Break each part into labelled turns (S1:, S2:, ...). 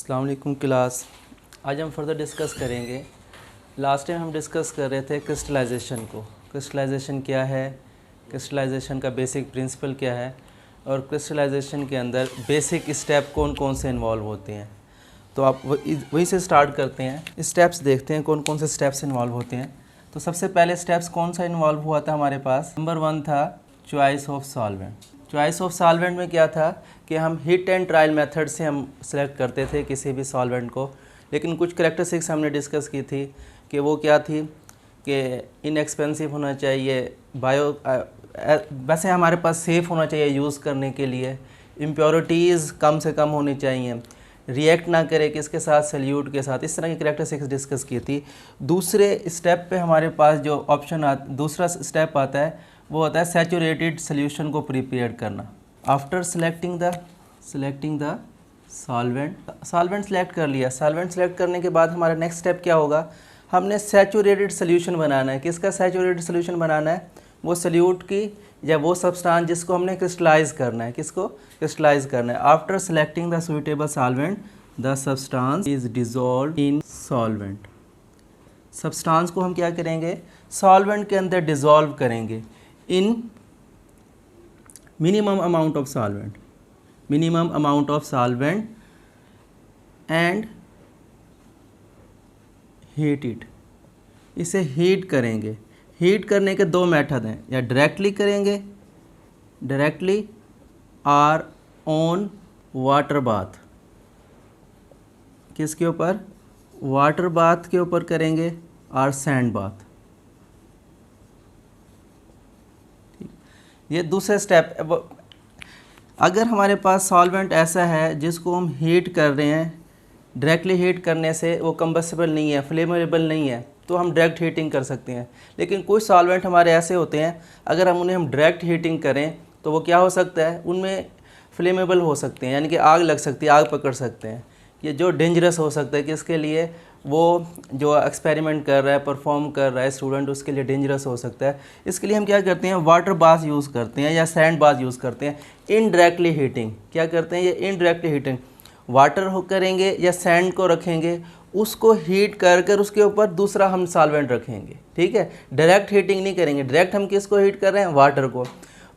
S1: अस्सलाम वालेकुम क्लास। आज हम फर्दर डिस्कस करेंगे। लास्ट टाइम हम डिस्कस कर रहे थे क्रिस्टलाइजेशन को। क्रिस्टलाइजेशन क्या है, क्रिस्टलाइजेशन का बेसिक प्रिंसिपल क्या है और क्रिस्टलाइजेशन के अंदर बेसिक स्टेप कौन कौन से इन्वॉल्व होते हैं। तो आप वहीं से स्टार्ट करते हैं। स्टेप्स देखते हैं कौन कौन से स्टेप्स इन्वॉल्व होते हैं। तो सबसे पहले स्टेप्स कौन सा इन्वॉल्व हुआ था हमारे पास। नंबर 1 था choice of solvent. Choice of solvent में क्या था कि हम हिट एंड ट्रायल मेथड से हम सेलेक्ट करते थे किसी भी सॉल्वेंट को। लेकिन कुछ करैक्टरिस्टिक्स हमने डिस्कस की थी कि वो क्या थी कि इनएक्सपेंसिव होना चाहिए, वैसे हमारे पास सेफ़ होना चाहिए यूज़ करने के लिए, इम्प्योरिटीज़ कम से कम होनी चाहिए, रिएक्ट ना करे किसके साथ, सल्यूट के साथ। इस तरह की करैक्टरिस्टिक्स डिस्कस की थी। दूसरे स्टेप पे हमारे पास जो दूसरा स्टेप आता है वो होता है सैचुरेटेड सोल्यूशन को प्रिपेयर करना। After selecting the solvent select कर लिया। सॉल्वेंट सेलेक्ट करने के बाद हमारा नेक्स्ट स्टेप क्या होगा, हमने सैचुरेटेड सोल्यूशन बनाना है। किसका सैचुरेटेड सोल्यूशन बनाना है, वो सल्यूट की या वो सब्सटेंस जिसको हमने क्रिस्टलाइज करना है। किसको क्रिस्टलाइज करना है। After selecting the suitable solvent the substance is dissolve in solvent. Substance को हम क्या करेंगे, सॉल्वेंट के अंदर डिसॉल्व करेंगे इन minimum amount of solvent and heat it। इसे हीट करेंगे। हीट करने के दो मेथड हैं, या डायरेक्टली करेंगे डायरेक्टली और ऑन वाटर बाथ। किसके ऊपर, वाटर बाथ के ऊपर करेंगे और सैंड बाथ। ये दूसरा स्टेप। अगर हमारे पास सॉल्वेंट ऐसा है जिसको हम हीट कर रहे हैं, डायरेक्टली हीट करने से वो कंबस्टिबल नहीं है, फ्लेमेबल नहीं है, तो हम डायरेक्ट हीटिंग कर सकते हैं। लेकिन कुछ सॉल्वेंट हमारे ऐसे होते हैं अगर हम डायरेक्ट हीटिंग करें तो वो क्या हो सकता है, उनमें फ्लेमेबल हो सकते हैं, यानी कि आग लग सकती है, आग पकड़ सकते हैं। ये जो डेंजरस हो सकता है किसके लिए, वो जो एक्सपेरिमेंट कर रहा है, परफॉर्म कर रहा है स्टूडेंट, उसके लिए डेंजरस हो सकता है। इसके लिए हम क्या करते हैं, वाटर बाथ यूज़ करते हैं या सैंड बाथ यूज़ करते हैं। इनडायरेक्टली हीटिंग क्या करते हैं, ये इनडायरेक्टली हीटिंग वाटर हो करेंगे या सैंड को रखेंगे, उसको हीट कर कर उसके ऊपर दूसरा हम सॉल्वेंट रखेंगे। ठीक है, डायरेक्ट हीटिंग नहीं करेंगे। डायरेक्ट हम किसको हीट कर रहे हैं, वाटर को।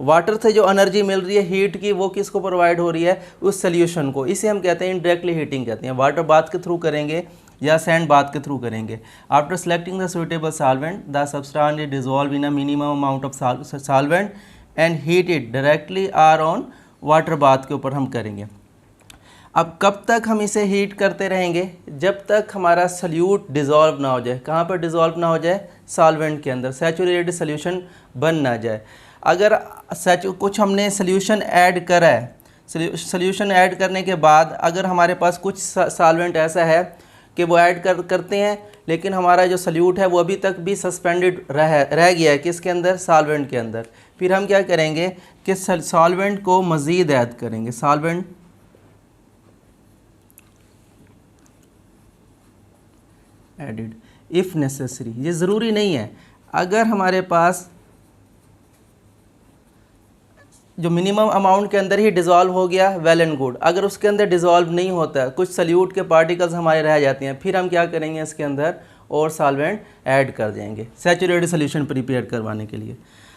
S1: वाटर से जो एनर्जी मिल रही है हीट की, वो किसको प्रोवाइड हो रही है, उस सोल्यूशन को। इसे हम कहते हैं इनडायरेक्टली हीटिंग कहते हैं। वाटर बाथ के थ्रू करेंगे या सैंड बाथ के थ्रू करेंगे। After selecting the suitable solvent the substance is dissolve in a minimum amount of solvent and heat it directly और ऑन वाटर बाथ के ऊपर हम करेंगे। अब कब तक हम इसे हीट करते रहेंगे, जब तक हमारा सल्यूट डिसॉल्व ना हो जाए। कहाँ पर डिसॉल्व ना हो जाए, सॉल्वेंट के अंदर, सैचुरेटेड सोल्यूशन बन ना जाए। अगर कुछ हमने सोल्यूशन ऐड करा है, सोल्यूशन ऐड करने के बाद अगर हमारे पास कुछ सॉल्वेंट ऐसा है कि वो ऐड करते हैं लेकिन हमारा जो सल्यूट है वो अभी तक भी सस्पेंडेड रह गया है किसके अंदर, सॉल्वेंट के अंदर, फिर हम क्या करेंगे कि सॉल्वेंट को मज़ीद ऐड करेंगे। Solvent added if necessary. ये ज़रूरी नहीं है, अगर हमारे पास जो मिनिमम अमाउंट के अंदर ही डिज़ोल्व हो गया, वेल एंड गुड। अगर उसके अंदर डिज़ोल्व नहीं होता, कुछ सल्यूट के पार्टिकल्स हमारे रह जाते हैं, फिर हम क्या करेंगे, इसके अंदर और सॉल्वेंट ऐड कर देंगे सैचुरेटेड सोल्यूशन प्रिपेयर करवाने के लिए।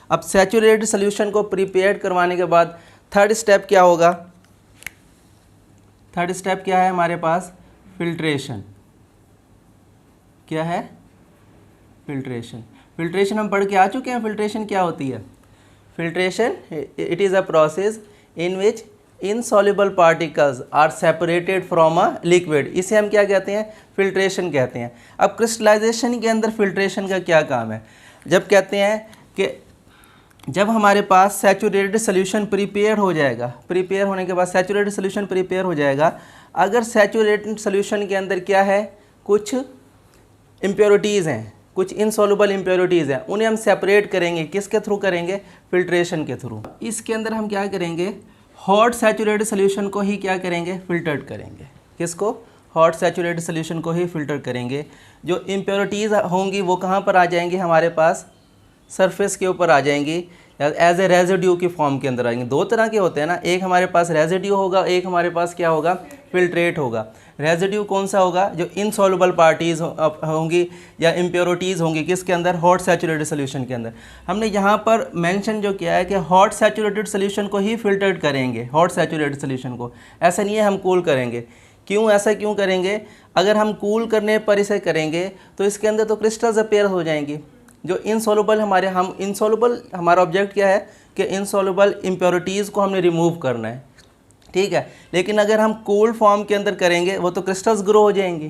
S1: अब सैचुरेटेड सोल्यूशन को प्रिपेयर करवाने के बाद थर्ड स्टेप क्या होगा, थर्ड स्टेप क्या है हमारे पास, फिल्ट्रेशन। क्या है, फिल्ट्रेशन। फिल्ट्रेशन हम पढ़ के आ चुके हैं। फिल्ट्रेशन क्या होती है, filtration it is a process in which insoluble particles are separated from a liquid। इसे हम क्या कहते हैं, फिल्ट्रेशन कहते हैं। अब क्रिस्टलाइजेशन के अंदर फिल्ट्रेशन का क्या काम है, जब कहते हैं कि जब हमारे पास सैचुरेटेड सोल्यूशन प्रिपेयर हो जाएगा, प्रिपेयर होने के बाद सैचुरेटेड सोल्यूशन प्रिपेयर हो जाएगा, अगर सैचुरेटेड सोल्यूशन के अंदर क्या है, कुछ इम्प्योरिटीज़ हैं, कुछ इनसॉल्युबल इम्प्योरिटीज़ हैं, उन्हें हम सेपरेट करेंगे। किसके थ्रू करेंगे, फिल्ट्रेशन के थ्रू। इसके अंदर हम क्या करेंगे, हॉट सैचुरेटेड सोल्यूशन को ही क्या करेंगे, फिल्टर्ड करेंगे। किसको, हॉट सैचुरेटेड सोल्यूशन को ही फिल्टर करेंगे। जो इम्प्योरिटीज़ होंगी वो कहाँ पर आ जाएंगी, हमारे पास सरफेस के ऊपर आ जाएंगी। एज ए रेजिड्यू की फॉर्म के अंदर आएंगे। दो तरह के होते हैं ना, एक हमारे पास रेजिड्यू होगा, एक हमारे पास क्या होगा, फिल्ट्रेट होगा। रेजिड्यू कौन सा होगा, जो इनसॉल्युबल पार्टीज होंगी या इम्प्योरिटीज़ होंगी किसके अंदर, हॉट सैचुरेटेड सोल्यूशन के अंदर। हमने यहाँ पर मेंशन जो किया है कि हॉट सैचुरेटेड सोल्यूशन को ही फिल्टर्ड करेंगे, हॉट सैचुरेटेड सोल्यूशन को, ऐसा नहीं है हम कूल करेंगे। क्यों, ऐसा क्यों करेंगे, अगर हम कूल करने पर इसे करेंगे तो इसके अंदर तो क्रिस्टल्स अपीयर हो जाएंगी जो इनसॉल्युबल इनसॉल्युबल हमारा ऑब्जेक्ट क्या है कि इनसॉल्युबल इम्प्योरिटीज़ को हमने रिमूव करना है, ठीक है। लेकिन अगर हम कूल फॉर्म के अंदर करेंगे वो तो क्रिस्टल्स ग्रो हो जाएंगी,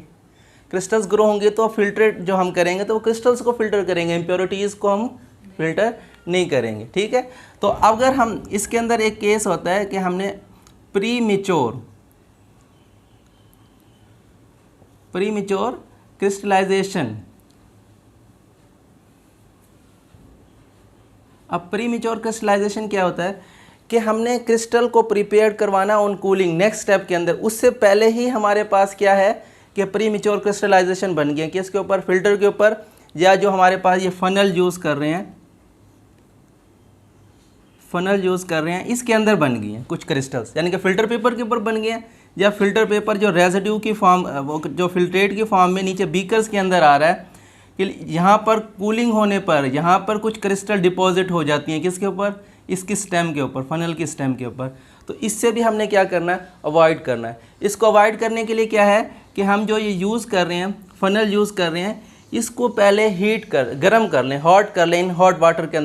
S1: क्रिस्टल्स ग्रो होंगे तो फिल्ट्रेट जो हम करेंगे तो वो क्रिस्टल्स को फिल्टर करेंगे, इम्प्योरिटीज़ को हम फिल्टर नहीं करेंगे, ठीक है। तो अगर हम इसके अंदर एक केस होता है कि हमने प्रीमेच्योर क्रिस्टलाइजेशन, अब प्रीमेच्योर क्रिस्टलाइजेशन क्या होता है कि हमने क्रिस्टल को प्रिपेयर करवाना ऑन कूलिंग नेक्स्ट स्टेप के अंदर, उससे पहले ही हमारे पास क्या है कि प्रीमेच्योर क्रिस्टलाइजेशन बन गया, किसके ऊपर, फिल्टर के ऊपर, या जो हमारे पास ये फनल यूज़ कर रहे हैं इसके अंदर बन गई हैं कुछ क्रिस्टल्स, यानी कि फ़िल्टर पेपर के ऊपर बन गए हैं, या फिल्टर पेपर जो रेजिड्यू की फॉर्म, जो फिल्ट्रेट की फॉर्म में नीचे बीकर्स के अंदर आ रहा है कि यहाँ पर कूलिंग होने पर यहाँ पर कुछ क्रिस्टल डिपॉजिट हो जाती हैं किसके ऊपर, इसकी स्टेम के ऊपर, फनल की स्टेम के ऊपर। तो इससे भी हमने क्या करना है, अवॉइड करना है। इसको अवॉइड करने के लिए क्या है कि हम जो ये यूज़ कर रहे हैं, फनल यूज़ कर रहे हैं, इसको पहले गर्म कर लें, हॉट कर लें, इन हॉट वाटर के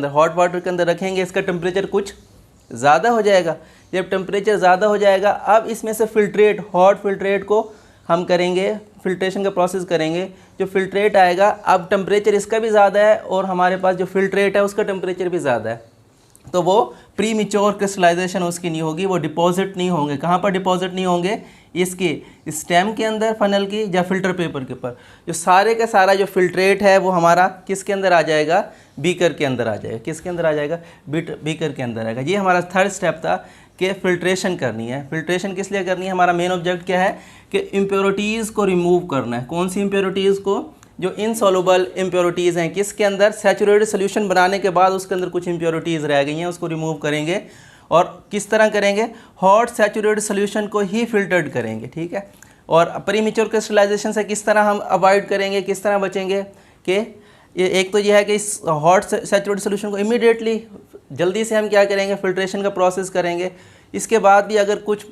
S1: अंदर रखेंगे, इसका टेम्परेचर कुछ ज़्यादा हो जाएगा। जब टेम्परेचर ज़्यादा हो जाएगा, अब इसमें से हॉट फिल्ट्रेट को हम करेंगे, फिल्ट्रेशन का प्रोसेस करेंगे, जो फिल्ट्रेट आएगा, अब टेम्परेचर इसका भी ज़्यादा है और हमारे पास जो फिल्ट्रेट है उसका टेम्परेचर भी ज़्यादा है, तो वो प्रीमेच्योर क्रिस्टलाइजेशन उसकी नहीं होगी, वो डिपॉजिट नहीं होंगे। कहाँ पर डिपॉजिट नहीं होंगे, इसकी स्टेम के अंदर, फनल की, या फिल्टर पेपर के ऊपर। जो सारे का सारा जो फिल्ट्रेट है वो हमारा किसके अंदर आ जाएगा, बीकर के अंदर आ जाएगा। किसके अंदर आ जाएगा, बीकर के अंदर आएगा। ये हमारा थर्ड स्टेप था कि फ़िल्ट्रेशन करनी है। फ़िल्ट्रेशन किस लिए करनी है, हमारा मेन ऑब्जेक्ट क्या है कि इम्प्योरिटीज़ को रिमूव करना है। कौन सी इम्प्योरिटीज़ को, जो इनसॉल्युबल इम्प्योरिटीज़ हैं, किसके अंदर, सैचुरेटेड सोल्यूशन बनाने के बाद उसके अंदर कुछ इम्प्योरिटीज़ रह गई हैं, उसको रिमूव करेंगे। और किस तरह करेंगे, हॉट सैचुरेटेड सोल्यूशन को ही फिल्टर्ड करेंगे, ठीक है। और प्रीमेच्योर क्रिस्टलाइजेशन से किस तरह हम अवॉइड करेंगे, किस तरह बचेंगे कि ये एक तो ये है कि इस हॉट सैचुरेटेड सोल्यूशन को इमीडिएटली जल्दी से हम क्या करेंगे, फिल्ट्रेशन का प्रोसेस करेंगे। इसके बाद भी अगर कुछ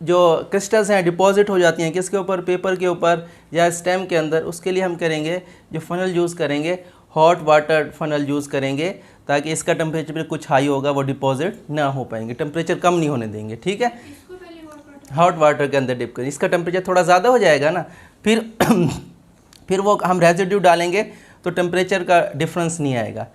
S1: जो क्रिस्टल्स हैं डिपॉजिट हो जाती हैं किसके ऊपर, पेपर के ऊपर या स्टेम के अंदर, उसके लिए हम करेंगे जो फनल यूज़ करेंगे, हॉट वाटर फनल यूज़ करेंगे, ताकि इसका टेम्परेचर भी कुछ हाई होगा, वो डिपॉजिट ना हो पाएंगे, टेम्परेचर कम नहीं होने देंगे, ठीक है। हॉट वाटर के अंदर डिप करें, इसका टेम्परेचर थोड़ा ज़्यादा हो जाएगा ना, फिर वो हम रेजिड्यू डालेंगे तो टेम्परेचर का डिफरेंस नहीं आएगा।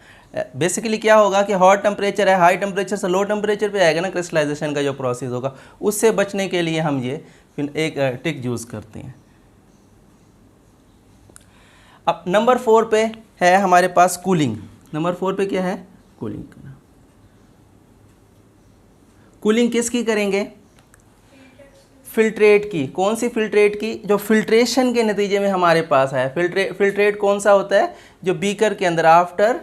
S1: बेसिकली क्या होगा कि हॉट टेम्परेचर है, हाई टेम्परेचर से लो टेम्परेचर पे आएगा ना क्रिस्टलाइजेशन का जो प्रोसेस होगा, उससे बचने के लिए हम ये फिर एक ट्रिक यूज़ करते हैं। अब नंबर 4 पे है हमारे पास कूलिंग। नंबर 4 पे क्या है, कूलिंग करना। कूलिंग किसकी करेंगे, फिल्ट्रेट की। कौन सी फिल्ट्रेट की, जो फिल्ट्रेशन के नतीजे में हमारे पास है। फिल्ट्रेट कौन सा होता है, जो बीकर के अंदर आफ्टर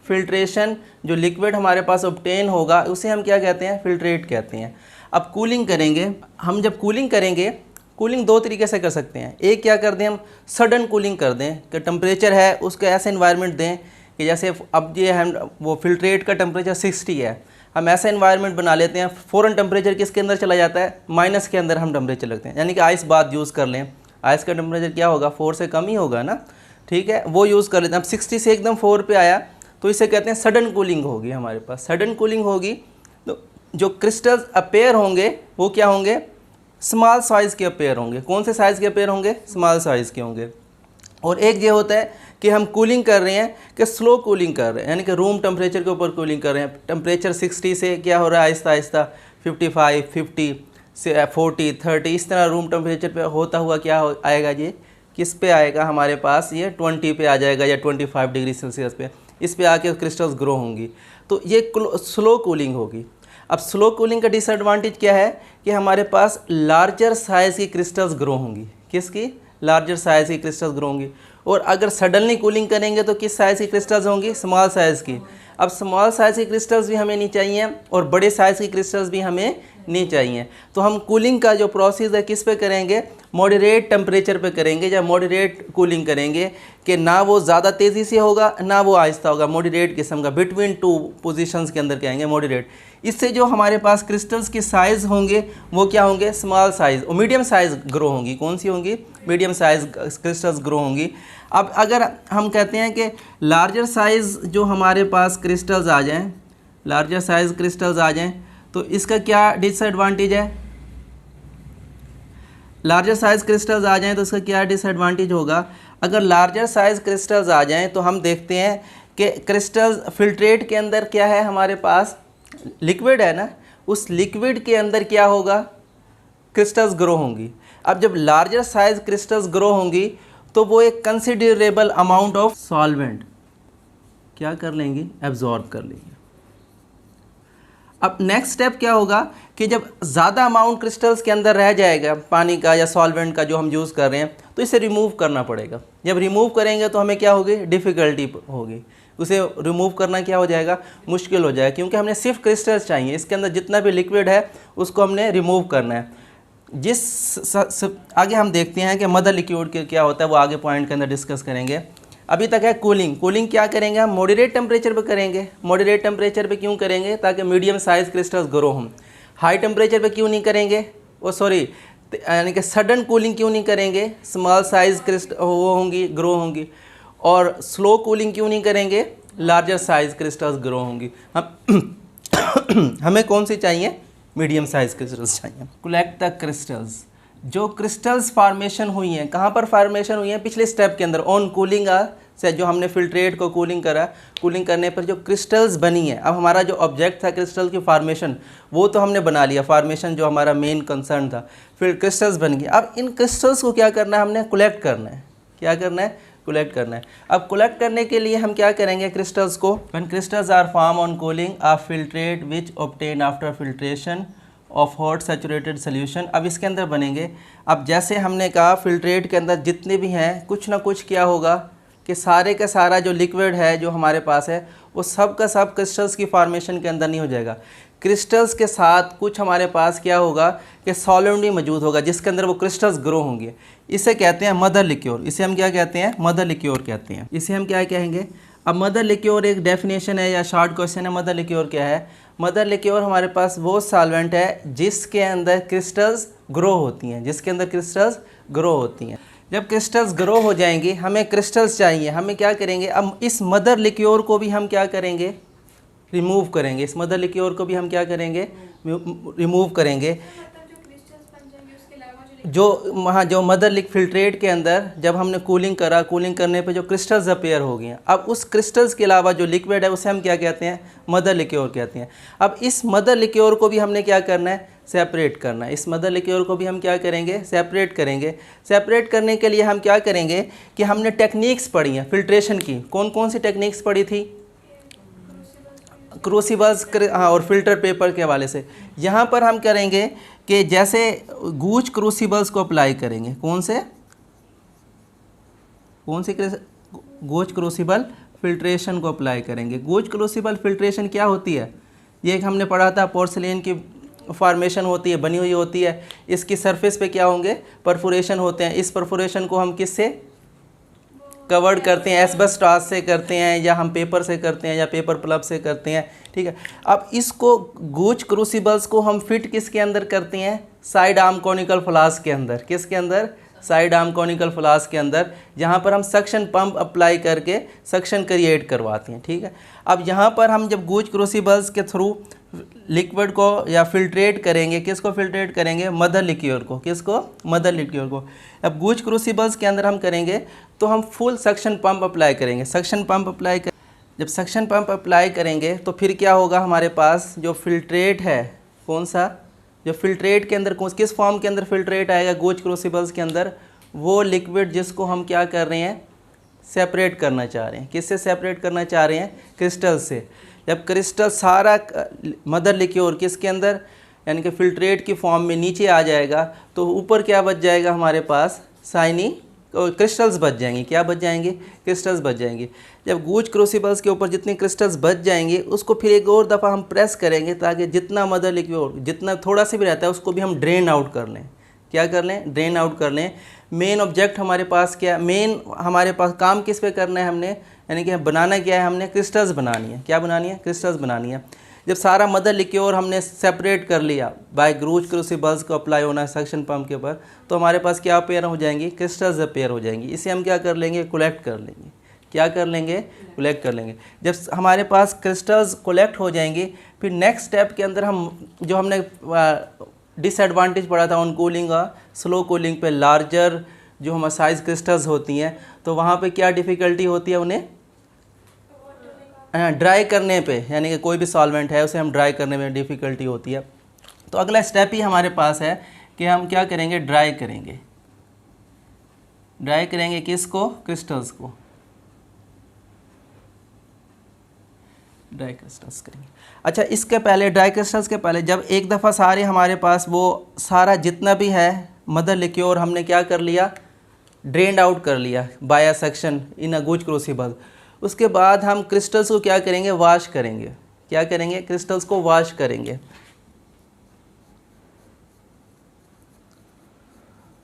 S1: फिल्ट्रेशन जो लिक्विड हमारे पास ऑब्टेन होगा उसे हम क्या कहते हैं, फिल्ट्रेट कहते हैं। अब कूलिंग करेंगे हम, जब कूलिंग करेंगे, कूलिंग दो तरीके से कर सकते हैं। एक क्या कर दें, हम सडन कूलिंग कर दें कि टेम्परेचर है उसको ऐसे इन्वायरमेंट दें कि जैसे अब ये हम वो फिल्ट्रेट का टेम्परेचर 60 है, हम ऐसा इन्वायरमेंट बना लेते हैं, फ़ौरन टेम्परेचर किसके अंदर चला जाता है, माइनस के अंदर हम टेम्परेचर लगते हैं। यानी कि आइस बात यूज़ कर लें, आइस का टेम्परेचर क्या होगा, 4 से कम ही होगा ना, ठीक है, वो यूज़ कर लेते हैं। अब 60 से एकदम 4 पे आया तो इसे कहते हैं सडन कूलिंग होगी। हमारे पास सडन कूलिंग होगी तो जो क्रिस्टल्स अपेयर होंगे वो क्या होंगे, स्मॉल साइज़ के अपेयर होंगे। कौन से साइज़ के अपेयर होंगे, स्मॉल साइज़ के होंगे। और एक ये होता है कि हम कूलिंग कर रहे हैं कि स्लो कूलिंग कर रहे हैं, यानी कि रूम टेम्परेचर के ऊपर कूलिंग कर रहे हैं। टेम्परेचर 60 से क्या हो रहा है, आहिस्ता आहिस्ता 55, 50 से 40, 30 इस तरह रूम टेम्परेचर पे होता हुआ क्या आएगा, ये किस पे आएगा, हमारे पास ये 20 पे आ जाएगा या 25 डिग्री सेल्सियस पे, इस पे आके क्रिस्टल्स ग्रो होंगी। तो ये स्लो कूलिंग होगी। अब स्लो कूलिंग का डिसएडवांटेज क्या है कि हमारे पास लार्जर साइज़ की क्रिस्टल्स ग्रो होंगी। किसकी, लार्जर साइज़ की क्रिस्टल्स ग्रो होंगी। और अगर सडनली कूलिंग करेंगे तो किस साइज़ की क्रिस्टल्स होंगी, स्मॉल साइज़ की। अब स्मॉल साइज़ के क्रिस्टल्स भी हमें नहीं चाहिए और बड़े साइज़ के क्रिस्टल्स भी हमें नहीं चाहिए। तो हम कूलिंग का जो प्रोसेस है किस पे करेंगे, मॉडरेट टेम्परेचर पे करेंगे या मॉडरेट कूलिंग करेंगे, कि ना वो ज़्यादा तेज़ी से होगा ना वो आहिस्ता होगा, मॉडरेट किस्म का, बिटवीन टू पोजीशंस के अंदर कहेंगे मॉडरेट। इससे जो हमारे पास क्रिस्टल्स की साइज़ होंगे वो क्या होंगे, स्मॉल साइज़ और मीडियम साइज़ ग्रो होंगी। कौन सी होंगी, मीडियम साइज़ क्रिस्टल्स ग्रो होंगी। अब अगर हम कहते हैं कि लार्जर साइज़ जो हमारे पास क्रिस्टल्स आ जाएँ, लार्जर साइज़ क्रिस्टल्स आ जाएँ, तो इसका क्या डिसएडवांटेज है, लार्जर साइज़ क्रिस्टल्स आ जाएं तो इसका क्या डिसएडवांटेज होगा। अगर लार्जर साइज़ क्रिस्टल्स आ जाएं तो हम देखते हैं कि क्रिस्टल्स फिल्ट्रेट के अंदर क्या है, हमारे पास लिक्विड है ना, उस लिक्विड के अंदर क्या होगा, क्रिस्टल्स ग्रो होंगी। अब जब लार्जर साइज़ क्रिस्टल्स ग्रो होंगी तो वो एक कंसिडरेबल अमाउंट ऑफ सॉल्वेंट क्या कर लेंगी, एब्जॉर्ब कर लेंगे। अब नेक्स्ट स्टेप क्या होगा कि जब ज़्यादा अमाउंट क्रिस्टल्स के अंदर रह जाएगा पानी का या सॉल्वेंट का जो हम यूज़ कर रहे हैं, तो इसे रिमूव करना पड़ेगा। जब रिमूव करेंगे तो हमें क्या होगी, डिफ़िकल्टी होगी, उसे रिमूव करना क्या हो जाएगा, मुश्किल हो जाएगा, क्योंकि हमने सिर्फ क्रिस्टल्स चाहिए, इसके अंदर जितना भी लिक्विड है उसको हमने रिमूव करना है। आगे हम देखते हैं कि मदर लिक्विड क्या होता है, वो आगे पॉइंट के अंदर डिस्कस करेंगे। अभी तक है कूलिंग। कूलिंग क्या करेंगे हम, मॉडरेट टेम्परेचर पे करेंगे। मॉडरेट टेम्परेचर पे क्यों करेंगे, ताकि मीडियम साइज़ क्रिस्टल्स ग्रो हों। हाई टेम्परेचर पे क्यों नहीं करेंगे, यानी कि सडन कूलिंग क्यों नहीं करेंगे, स्मॉल साइज़ क्रिस्टल वो होंगी, ग्रो होंगी। और स्लो कूलिंग क्यों नहीं करेंगे, लार्जर साइज़ क्रिस्टल्स ग्रो होंगी। हम हमें कौन सी चाहिए, मीडियम साइज़ क्रिस्टल्स चाहिए। कलेक्ट द क्रिस्टल्स, जो क्रिस्टल्स फार्मेशन हुई हैं, कहाँ पर फार्मेशन हुई हैं, पिछले स्टेप के अंदर ऑन कूलिंग से जो हमने फिल्ट्रेट को कूलिंग करा, कूलिंग करने पर जो क्रिस्टल्स बनी है। अब हमारा जो ऑब्जेक्ट था क्रिस्टल की फार्मेशन, वो तो हमने बना लिया, फार्मेशन जो हमारा मेन कंसर्न था, फिर क्रिस्टल्स बन गई। अब इन क्रिस्टल्स को क्या करना है, हमने कलेक्ट करना है। क्या करना है, कलेक्ट करना है। अब कलेक्ट करने के लिए हम क्या करेंगे, क्रिस्टल्स को, when crystals are form on cooling a filtrate which obtain after filtration of hot saturated solution. अब इसके अंदर बनेंगे, अब जैसे हमने कहा फिल्ट्रेट के अंदर जितने भी हैं, कुछ ना कुछ क्या होगा कि सारे का सारा जो लिक्विड है जो हमारे पास है, वो सब का सब क्रिस्टल्स की फार्मेशन के अंदर नहीं हो जाएगा। क्रिस्टल्स के साथ कुछ हमारे पास क्या होगा कि सॉल्वेंट भी मौजूद होगा, जिसके अंदर वो क्रिस्टल्स ग्रो होंगे। इसे कहते हैं मदर लिक्योर। इसे हम क्या कहते हैं, मदर लिक्योर कहते हैं। इसे हम क्या कहेंगे। अब मदर लिक्योर एक डेफिनेशन है या शॉर्ट क्वेश्चन है, मदर लिक्योर क्या है। मदर लिक्योर हमारे पास वो सॉल्वेंट है जिसके अंदर क्रिस्टल्स ग्रो होती हैं, जिसके अंदर क्रिस्टल्स ग्रो होती हैं। जब क्रिस्टल्स ग्रो हो जाएंगी, हमें क्रिस्टल्स चाहिए, हमें क्या करेंगे, अब इस मदर लिक्योर को भी हम क्या करेंगे, रिमूव करेंगे। इस मदर लिक्योर को भी हम क्या करेंगे, रिमूव करेंगे। जो वहाँ जो मदर लिक फिल्ट्रेट के अंदर जब हमने कूलिंग करा, कूलिंग करने पे जो क्रिस्टल्स अपीयर हो गए हैं, अब उस क्रिस्टल्स के अलावा जो लिक्विड है उसे हम क्या कहते हैं, मदर लिक्योर कहते हैं। अब इस मदर लिक्योर को भी हमने क्या करना है, सेपरेट करना है। इस मदर लिक्योर को भी हम क्या करेंगे, सेपरेट करेंगे। सेपरेट करने के लिए हम क्या करेंगे कि हमने टेक्निक्स पढ़ी हैं फिल्ट्रेशन की। कौन कौन सी टेक्निक्स पढ़ी थी, क्रूसिबल्स और फिल्टर पेपर के हवाले से। यहाँ पर हम करेंगे कि जैसे गूज क्रूसिबल्स को अप्लाई करेंगे। कौन से गूज क्रूसिबल फिल्ट्रेशन को अप्लाई करेंगे। गूज क्रूसिबल फिल्ट्रेशन क्या होती है, ये हमने पढ़ा था, पोर्सिलेन की फॉर्मेशन होती है, बनी हुई होती है। इसकी सरफेस पे क्या होंगे, परफोरेशन होते हैं। इस परफोरेशन को हम किससे कवर्ड करते हैं, एस्बेस्टॉस से करते हैं, या हम पेपर से करते हैं, या पेपर पल्प से करते हैं, ठीक है। अब इसको गूज क्रूसिबल्स को हम फिट किसके अंदर करते हैं, साइड आर्म कॉनिकल फ्लास्क के अंदर। किसके अंदर, साइड आर्म कॉनिकल फ्लास्क के अंदर, जहाँ पर हम सक्शन पंप अप्लाई करके सक्शन क्रिएट करवाते हैं, ठीक है। अब यहाँ पर हम जब गूज क्रूसिबल्स के थ्रू लिक्विड को या फिल्ट्रेट करेंगे, किसको फिल्ट्रेट करेंगे, मदर लिक्योर को। किसको, मदर लिक्योर को। अब गूज क्रूसिबल्स के अंदर हम करेंगे तो हम फुल सक्शन पंप अप्लाई करेंगे। सक्शन पंप अप्लाई कर, जब सक्शन पंप अप्लाई करेंगे तो फिर क्या होगा, हमारे पास जो फिल्ट्रेट है, कौन सा, जो फिल्ट्रेट के अंदर किस फॉर्म के अंदर फिल्ट्रेट आएगा गूज क्रूसिबल्स के अंदर, वो लिक्विड जिसको हम क्या कर रहे हैं, सेपरेट करना चाह रहे हैं। किससे सेपरेट करना चाह रहे हैं, क्रिस्टल से। जब क्रिस्टल सारा मदर लिक्योर किसके अंदर, यानी कि फिल्ट्रेट की फॉर्म में नीचे आ जाएगा, तो ऊपर क्या बच जाएगा हमारे पास, शाइनी क्रिस्टल्स बच जाएंगे। क्या बच जाएंगे? क्रिस्टल्स बच जाएंगे। जब गूज क्रूसिबल्स के ऊपर जितनी क्रिस्टल्स बच जाएंगे उसको फिर एक और दफ़ा हम प्रेस करेंगे ताकि जितना मदर लिक्विड जितना थोड़ा सा भी रहता है उसको भी हम ड्रेन आउट कर लें। क्या कर लें? ड्रेन आउट कर लें। मेन ऑब्जेक्ट हमारे पास क्या, मेन हमारे पास काम किस पे करना है हमने, यानी कि बनाना क्या है, हमने क्रिस्टल्स बनानी है। क्या बनानी है? क्रिस्टल्स बनानी है। जब सारा मदर लिक्योर हमने सेपरेट कर लिया बाय गूज क्रूसिबल्स को अप्लाई होना है सक्शन पंप के ऊपर, तो हमारे पास क्या पेयर हो जाएंगी? क्रिस्टल्स पेयर हो जाएंगी। इसे हम क्या कर लेंगे? कलेक्ट कर लेंगे। क्या कर लेंगे? कलेक्ट कर लेंगे। जब हमारे पास क्रिस्टल्स कलेक्ट हो जाएंगे, फिर नेक्स्ट स्टेप के अंदर हम जो हमने डिसएडवांटेज पड़ा था ऑन कूलिंग का, स्लो कूलिंग पे लार्जर जो हमारे साइज क्रिस्टल्स होती हैं, तो वहाँ पे क्या डिफ़िकल्टी होती है उन्हें ड्राई करने पे, यानी कि कोई भी सॉल्वेंट है उसे हम ड्राई करने में डिफ़िकल्टी होती है। तो अगला स्टेप ही हमारे पास है कि हम क्या करेंगे? ड्राई करेंगे। ड्राई करेंगे किसको? क्रिस्टल्स को। ड्राई क्रिस्टल्स करेंगे। अच्छा, इसके पहले ड्राई क्रिस्टल्स के पहले जब एक दफ़ा सारे हमारे पास वो सारा जितना भी है मदर लिक्योर हमने क्या कर लिया? ड्रेन्ड आउट कर लिया by section in a goose crucible. उसके बाद हम क्रिस्टल्स को क्या करेंगे? वॉश करेंगे। क्या करेंगे? क्रिस्टल्स को वॉश करेंगे।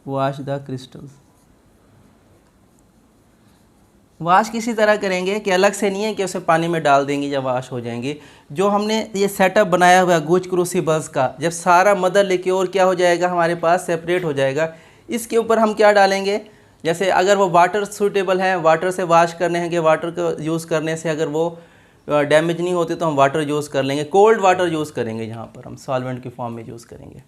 S1: Wash the crystals. वॉश किसी तरह करेंगे कि अलग से नहीं है कि उसे पानी में डाल देंगे या वॉश हो जाएंगे। जो हमने ये सेटअप बनाया हुआ है गूज क्रूसिबल्स का, जब सारा मदर लिक्योर क्या हो जाएगा हमारे पास? सेपरेट हो जाएगा। इसके ऊपर हम क्या डालेंगे? जैसे अगर वो वाटर सूटेबल है, वाटर से वॉश करने हैं कि वाटर को यूज़ करने से अगर वो डैमेज नहीं होते तो हम वाटर यूज़ कर लेंगे। कोल्ड वाटर यूज़ करेंगे, यहाँ पर हम सॉल्वेंट की फॉर्म में यूज़ करेंगे।